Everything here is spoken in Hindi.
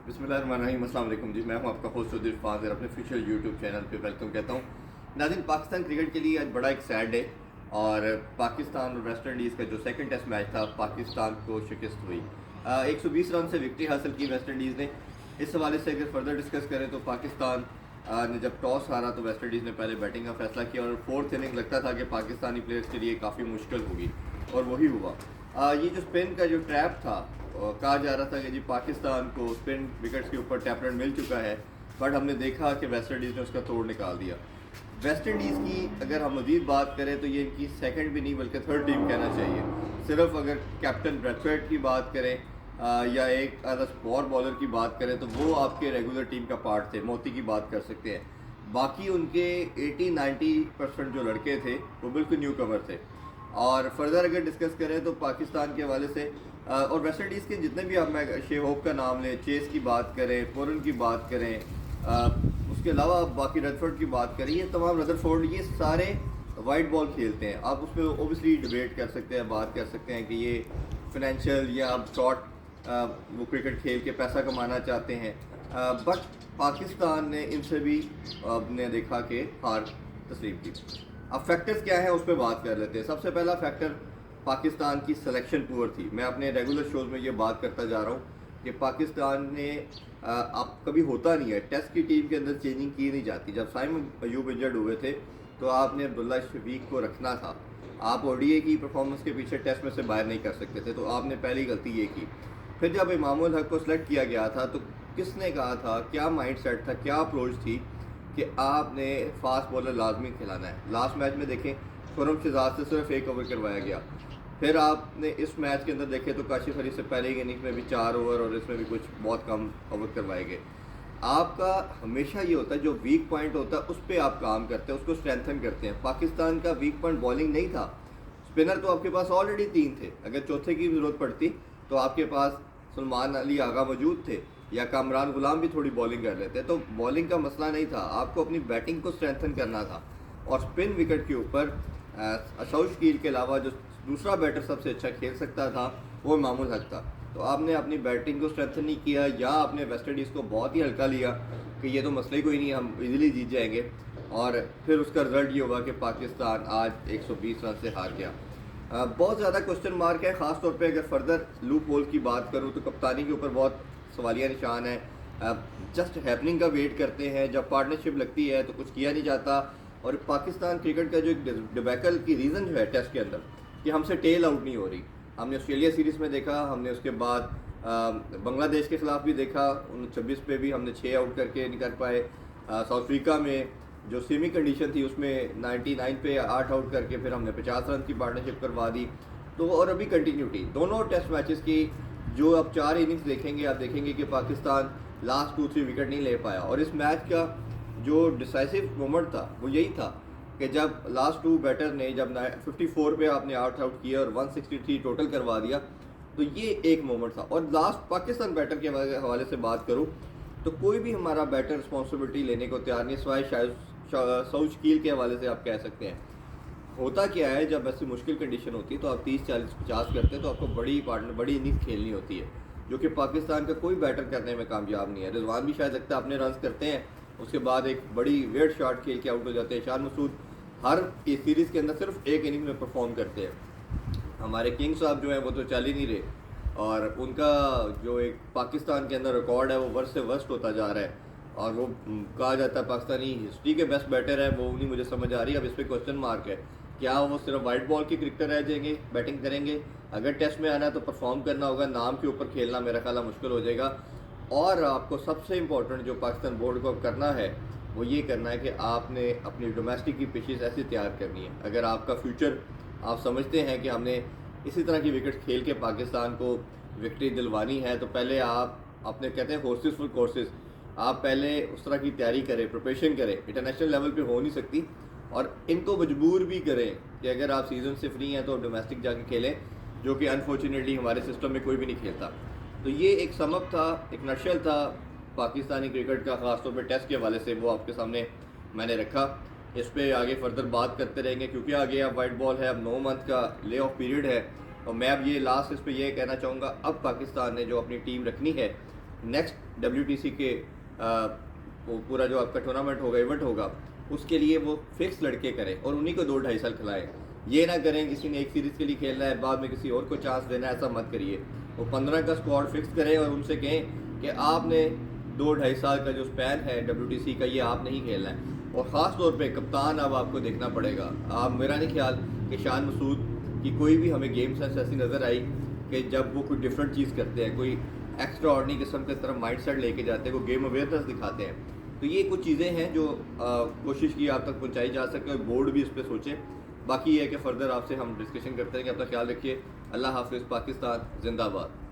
बिस्मिल्लाहिर्रहमानिर्रहीम। अस्सलाम वालेकुम जी, मैं हूं आपका होस्ट चौधरी फाज़र अपने ऑफिशियल यूट्यूब चैनल पे वेलकम कहता हूं। नाज़रीन, पाकिस्तान क्रिकेट के लिए आज बड़ा एक सैड डे और पाकिस्तान और वेस्ट इंडीज़ का जो सेकंड टेस्ट मैच था पाकिस्तान को शिकस्त हुई। 120 रन से विक्ट्री हासिल की वेस्ट इंडीज़ ने। इस हवाले से अगर फर्दर डिस्कस करें तो पाकिस्तान ने जब टॉस हारा तो वेस्ट इंडीज़ ने पहले बैटिंग का फैसला किया और फोर्थ इनिंग लगता था कि पाकिस्तानी प्लेयर्स के लिए काफ़ी मुश्किल होगी और वही हुआ। ये जो स्पिन का जो ट्रैप था, कहा जा रहा था कि जी पाकिस्तान को स्पिन विकेट्स के ऊपर टैप रन मिल चुका है, बट हमने देखा कि वेस्ट इंडीज़ ने उसका तोड़ निकाल दिया। वेस्ट इंडीज़ की अगर हम मज़ीद बात करें तो ये इनकी सेकंड भी नहीं बल्कि थर्ड टीम कहना चाहिए। सिर्फ अगर कैप्टन ब्रैथवेट की बात करें या एक अदर स्पॉट बॉलर की बात करें तो वो आपके रेगुलर टीम का पार्ट थे। मोती की बात कर सकते हैं। बाकी उनके 80-90% जो लड़के थे वो बिल्कुल न्यू कमर थे। और फर्दर अगर डिस्कस करें तो पाकिस्तान के हवाले से और वेस्ट इंडीज़ के जितने भी आप मैं शेहोप का नाम लें, चेस की बात करें, पुरन की बात करें, उसके अलावा बाकी रदरफोर्ड की बात करें, ये तमाम रदरफोर्ड ये सारे वाइट बॉल खेलते हैं। आप उसमें ओबियसली डिबेट कर सकते हैं, बात कर सकते हैं कि ये फिनेंशियल या आप शॉर्ट वो क्रिकेट खेल के पैसा कमाना चाहते हैं, बट पाकिस्तान ने इनसे भी आपने देखा कि हार तस्लीम की। अब फैक्टर्स क्या हैं उस पर बात कर लेते हैं। सबसे पहला फैक्टर पाकिस्तान की सिलेक्शन पुअर थी। मैं अपने रेगुलर शोज़ में ये बात करता जा रहा हूँ कि पाकिस्तान ने आप कभी होता नहीं है टेस्ट की टीम के अंदर चेंजिंग की नहीं जाती। जब साइम अयूब इंजर्ड हुए थे तो आपने अब्दुल्ला शफीक को रखना था। आप ओडीए की परफॉर्मेंस के पीछे टेस्ट में से बाहर नहीं कर सकते थे, तो आपने पहली गलती ये की। फिर जब इमामुल हक को सिलेक्ट किया गया था तो किसने कहा था, क्या माइंड सेट था, क्या अप्रोच थी कि आपने फास्ट बॉलर लाजमी खिलाना है। लास्ट मैच में देखें खुरम शहजाद से सिर्फ एक ओवर करवाया गया। फिर आपने इस मैच के अंदर देखे तो काशिफ अली से पहले ही इनिंग्स में भी 4 ओवर और इसमें भी कुछ बहुत कम ओवर करवाए गए। आपका हमेशा ये होता है जो वीक पॉइंट होता है उस पर आप काम करते हैं, उसको स्ट्रेंथन करते हैं। पाकिस्तान का वीक पॉइंट बॉलिंग नहीं था। स्पिनर तो आपके पास ऑलरेडी 3 थे, अगर चौथे की ज़रूरत पड़ती तो आपके पास सलमान अली आगा मौजूद थे या कामरान गुलाम भी थोड़ी बॉलिंग कर लेते। तो बॉलिंग का मसला नहीं था, आपको अपनी बैटिंग को स्ट्रेंथन करना था। और स्पिन विकेट के ऊपर अशौक शकील के अलावा जो दूसरा बैटर सबसे अच्छा खेल सकता था वो इमामुल हक था। तो आपने अपनी बैटिंग को स्ट्रेंथन नहीं किया या आपने वेस्ट इंडीज़ को बहुत ही हल्का लिया कि ये तो मसला ही कोई नहीं, हम इजीली जीत जाएंगे। और फिर उसका रिजल्ट ये होगा कि पाकिस्तान आज 120 रन से हार गया। बहुत ज़्यादा क्वेश्चन मार्क है, ख़ास तौर पे अगर फर्दर लूप होल की बात करूँ तो कप्तानी के ऊपर बहुत सवालिया निशान है। जस्ट हैपनिंग का वेट करते हैं, जब पार्टनरशिप लगती है तो कुछ किया नहीं जाता। और पाकिस्तान क्रिकेट का जो एक डिबैकल की रीज़न जो है टेस्ट के अंदर कि हमसे टेल आउट नहीं हो रही। हमने ऑस्ट्रेलिया सीरीज़ में देखा, हमने उसके बाद बांग्लादेश के ख़िलाफ़ भी देखा, 26 पे भी हमने 6 आउट करके नहीं कर पाए। साउथ अफ्रीका में जो सेमी कंडीशन थी उसमें 99 पे 8 आउट करके फिर हमने 50 रन की पार्टनरशिप करवा दी। तो और अभी कंटिन्यूटी दोनों टेस्ट मैचेस की जो आप 4 इनिंग्स देखेंगे, आप देखेंगे कि पाकिस्तान लास्ट 2-3 विकेट नहीं ले पाया। और इस मैच का जो डिसाइसिव मोमेंट था वो यही था कि जब लास्ट 2 बैटर ने जब 54 पे आपने 8 आउट किया और 163 टोटल करवा दिया, तो ये एक मोमेंट था। और लास्ट पाकिस्तान बैटर के हवाले से बात करूँ तो कोई भी हमारा बैटर रिस्पॉन्सिबिलिटी लेने को तैयार नहीं, सिवाय शायद सऊद शकील के हवाले से आप कह सकते हैं। होता क्या है, जब ऐसी मुश्किल कंडीशन होती है तो आप 30, 40, 50 करते हैं तो आपको बड़ी इनिंग्स खेलनी होती है, जो कि पाकिस्तान का कोई बैटर करने में कामयाब नहीं है। रिजवान भी शायद लगता है अपने रन करते हैं, उसके बाद एक बड़ी वेट शॉट खेल के आउट हो जाते हैं। शान मसूद हर इस सीरीज़ के अंदर सिर्फ एक इनिंग में परफॉर्म करते हैं। हमारे किंग साहब जो हैं वो तो चल ही नहीं रहे और उनका जो एक पाकिस्तान के अंदर रिकॉर्ड है वो वर्स्ट से वर्स्ट होता जा रहा है। और वो कहा जाता है पाकिस्तानी हिस्ट्री के बेस्ट बैटर है, वो नहीं मुझे समझ आ रही। अब इस पर क्वेश्चन मार्क है, क्या वो सिर्फ वाइट बॉल के क्रिकेटर रह जाएंगे, बैटिंग करेंगे? अगर टेस्ट में आना है तो परफॉर्म करना होगा, नाम के ऊपर खेलना मेरा ख्याल मुश्किल हो जाएगा। और आपको सबसे इम्पोर्टेंट जो पाकिस्तान बोर्ड को करना है वो ये करना है कि आपने अपनी डोमेस्टिक की पिचेस ऐसी तैयार करनी है। अगर आपका फ्यूचर आप समझते हैं कि हमने इसी तरह की विकेट खेल के पाकिस्तान को विक्ट्री दिलवानी है, तो पहले आप अपने कहते हैं होर्सेस फॉर कोर्सेज, आप पहले उस तरह की तैयारी करें, प्रिपरेशन करें। इंटरनेशनल लेवल पे हो नहीं सकती और इनको मजबूर भी करें कि अगर आप सीज़न से फ्री हैं तो डोमेस्टिक जाके खेलें, जो कि अनफॉर्चुनेटली हमारे सिस्टम में कोई भी नहीं खेलता। तो ये एक समअप था, एक नशल था पाकिस्तानी क्रिकेट का, ख़ासतौर पर टेस्ट के हवाले से, वो आपके सामने मैंने रखा। इस पर आगे फर्दर बात करते रहेंगे क्योंकि आगे अब वाइट बॉल है, अब 9 मंथ का ले ऑफ पीरियड है। और मैं अब ये लास्ट इस पर यह कहना चाहूँगा, अब पाकिस्तान ने जो अपनी टीम रखनी है नेक्स्ट WTC के वो पूरा जो आपका टूर्नामेंट होगा, इवेंट होगा, उसके लिए वो फिक्स लड़के करें और उन्हीं को 2-2.5 साल खिलाएं। ये ना करें किसी ने एक सीरीज़ के लिए खेलना है, बाद में किसी और को चांस देना है, ऐसा मत करिए। वो 15 का स्क्वाड फिक्स करें और उनसे कहें कि आपने 2-2.5 साल का जो स्पैन है WTC का, ये आप नहीं खेलना है। और ख़ास तौर पे कप्तान अब आपको देखना पड़ेगा। आप, मेरा नहीं ख्याल कि शान मसूद की कोई भी हमें गेम सेंस ऐसी नज़र आई कि जब वो कोई डिफरेंट चीज़ करते हैं, कोई एक्स्ट्रा ऑर्डनरी किस्म की तरफ माइंड सेट लेके जाते हैं, वो गेम अवेयरनेस दिखाते हैं। तो ये कुछ चीज़ें हैं जो कोशिश की आप तक पहुंचाई जा सके और बोर्ड भी इस पर सोचे। बाकी ये है कि फ़र्दर आपसे हम डिस्कशन करते हैं कि अपना ख्याल रखिए। अल्लाह हाफिज़। पाकिस्तान जिंदाबाद।